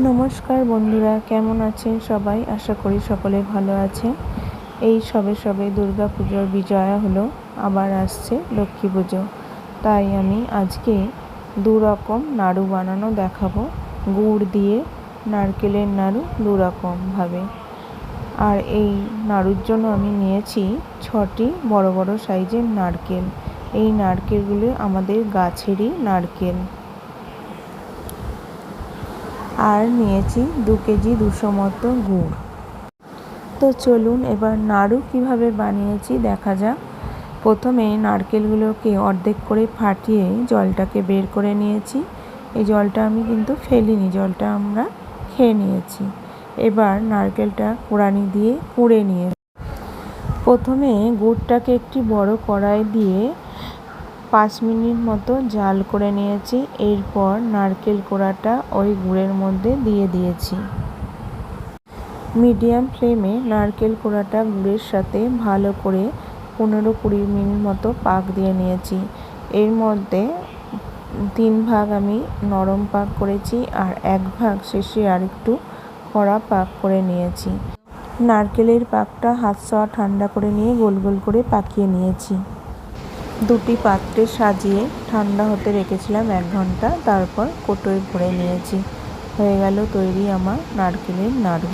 নমস্কার বন্ধুরা, কেমন আছেন সবাই? আশা করি সকলে ভালো আছেন। এই সবে সবে দুর্গা পুজোর বিজয়া হলো, আবার আসছে লক্ষ্মী পুজো। তাই আমি আজকে দু রকম নাড়ু বানানো দেখাবো। গুড় দিয়ে নারকেলের নাড়ু দু রকমভাবে। আর এই নাড়ুর জন্য আমি নিয়েছি 6টি বড় বড় সাইজের নারকেল। এই নারকেলগুলো আমাদের গাছেরই নারকেল। আর নিয়েছি 2 কেজি 200 মতো গুড়। তো চলুন এবার নাড়ু কিভাবে বানিয়েছি দেখা যাক। প্রথমে নারকেলগুলোকে অর্ধেক করে ফাটিয়ে জলটাকে বের করে নিয়েছি। এই জলটা আমি কিন্তু ফেলিনি, জলটা আমরা খেয়ে নিয়েছি। এবার নারকেলটা কোড়ানি দিয়ে কুড়ে নিয়ে প্রথমে গুড়টাকে একটি বড় কড়াই দিয়ে 5 মিনিট মতো জাল করে নিয়েছি। এরপর নারকেল কোড়াটা ওই গুড়ের মধ্যে দিয়ে দিয়েছি। মিডিয়াম ফ্লেমে নারকেল কোড়াটা গুড়ের সাথে ভালো করে 15-20 মিনিট মতো পাক দিয়ে নিয়েছি। এর মধ্যে 3 ভাগ আমি নরম পাক করেছি আর 1 ভাগ শেষে আরেকটু কড়া পাক করে নিয়েছি। নারকেলের পাকটা হাত সওয়া ঠান্ডা করে নিয়ে গোল গোল করে পাকিয়ে নিয়েছি। 2টি পাত্রে সাজিয়ে ঠান্ডা হতে রেখেছিলাম 1 ঘন্টা। তারপর কৌটোয় ভরে নিয়েছি। হয়ে গেল তৈরি আমার নারকেলের নাড়ু।